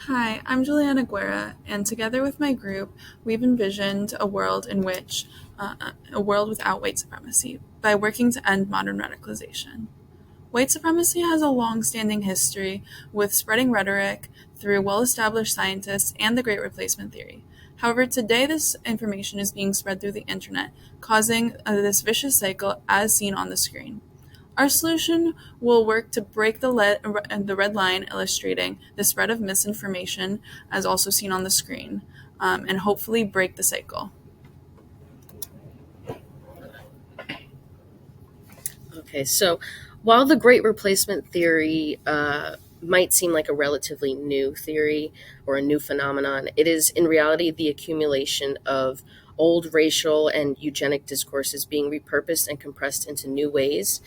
Hi, I'm Juliana Guerra, and together with my group, we've envisioned a world in which a world without white supremacy by working to end modern radicalization. White supremacy has a long-standing history with spreading rhetoric through well-established scientists and the Great Replacement theory. However, today this information is being spread through the internet, causing this vicious cycle as seen on the screen. Our solution will work to break the red line illustrating the spread of misinformation, as also seen on the screen, and hopefully break the cycle. Okay, so while the Great Replacement theory might seem like a relatively new theory or a new phenomenon, it is in reality the accumulation of old racial and eugenic discourses being repurposed and compressed into new ways.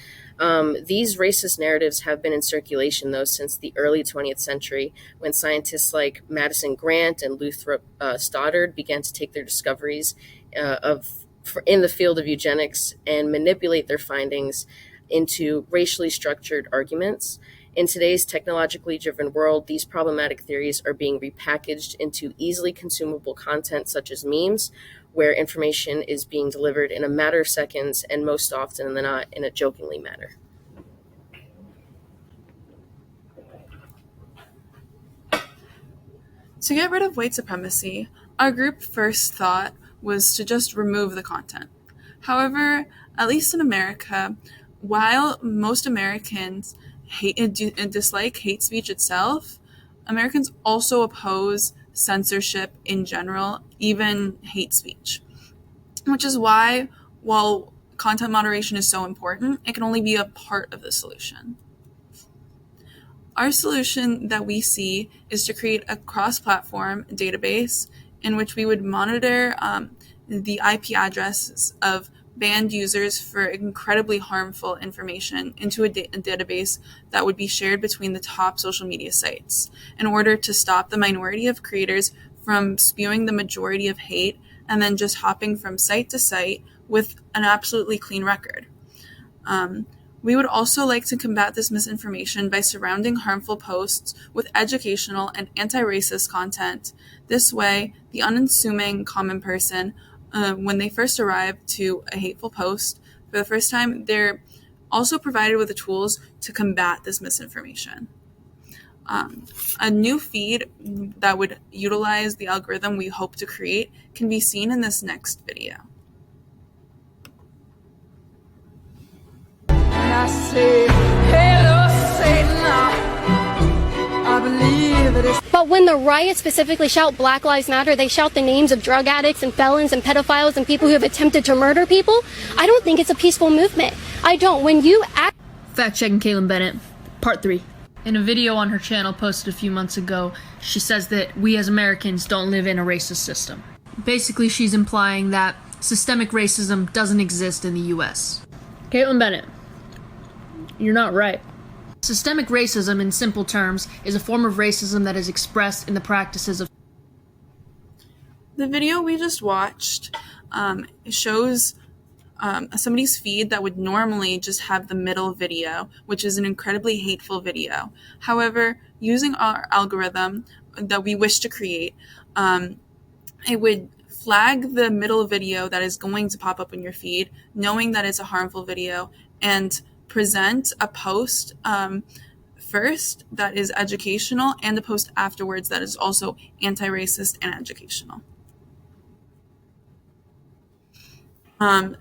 These racist narratives have been in circulation, though, since the early 20th century, when scientists like Madison Grant and Luther Stoddard began to take their discoveries in the field of eugenics and manipulate their findings into racially structured arguments. In today's technologically driven world, these problematic theories are being repackaged into easily consumable content such as memes, where information is being delivered in a matter of seconds and most often than not in a jokingly manner. To get rid of white supremacy, our group first thought was to just remove the content. However, at least in America, while most Americans hate and dislike hate speech itself, Americans also oppose censorship in general, even hate speech. Which is why, while content moderation is so important, it can only be a part of the solution. Our solution that we see is to create a cross-platform database in which we would monitor the IP addresses of banned users for incredibly harmful information into a database that would be shared between the top social media sites in order to stop the minority of creators from spewing the majority of hate and then just hopping from site to site with an absolutely clean record. We would also like to combat this misinformation by surrounding harmful posts with educational and anti-racist content. This way, the unassuming common person, when they first arrive to a hateful post for the first time, they're also provided with the tools to combat this misinformation. A new feed that would utilize the algorithm we hope to create can be seen in this next video. I say, hello, Satan, I believe it is. But when the riots specifically shout Black Lives Matter, they shout the names of drug addicts and felons and pedophiles and people who have attempted to murder people, I don't think it's a peaceful movement. I don't. When you act... Fact checking Caitlin Bennett, part 3. In a video on her channel posted a few months ago, she says that we as Americans don't live in a racist system. Basically, she's implying that systemic racism doesn't exist in the US. Caitlin Bennett, you're not right. Systemic racism, in simple terms, is a form of racism that is expressed in the practices of... The video we just watched shows somebody's feed that would normally just have the middle video, which is an incredibly hateful video. However, using our algorithm that we wish to create, it would flag the middle video that is going to pop up in your feed, knowing that it's a harmful video, and present a post first that is educational and a post afterwards that is also anti-racist and educational.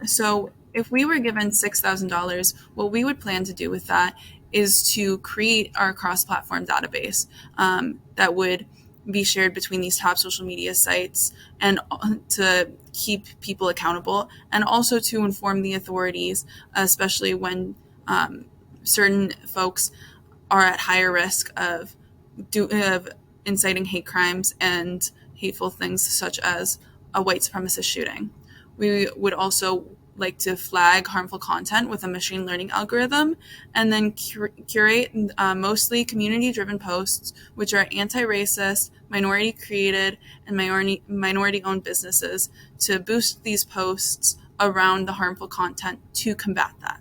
So if we were given $6,000, what we would plan to do with that is to create our cross-platform database that would be shared between these top social media sites and to keep people accountable and also to inform the authorities, especially when certain folks are at higher risk of inciting hate crimes and hateful things such as a white supremacist shooting. We would also like to flag harmful content with a machine learning algorithm and then curate mostly community-driven posts, which are anti-racist, minority-created, and minority-owned businesses to boost these posts around the harmful content to combat that.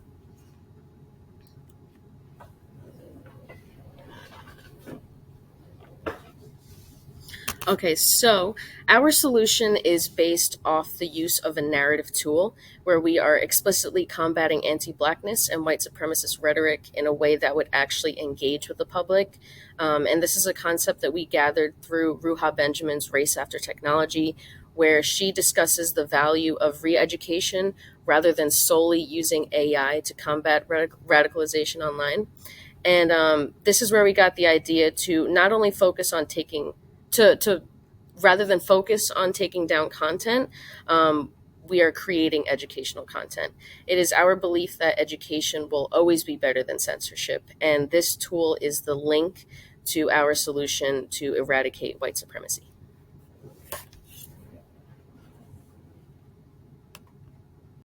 Okay, so our solution is based off the use of a narrative tool where we are explicitly combating anti Blackness and white supremacist rhetoric in a way that would actually engage with the public. And this is a concept that we gathered through Ruha Benjamin's Race After Technology, where she discusses the value of re education rather than solely using AI to combat radicalization online. And this is where we got the idea to not only focus on to rather than focus on taking down content, we are creating educational content. It is our belief that education will always be better than censorship, and this tool is the link to our solution to eradicate white supremacy.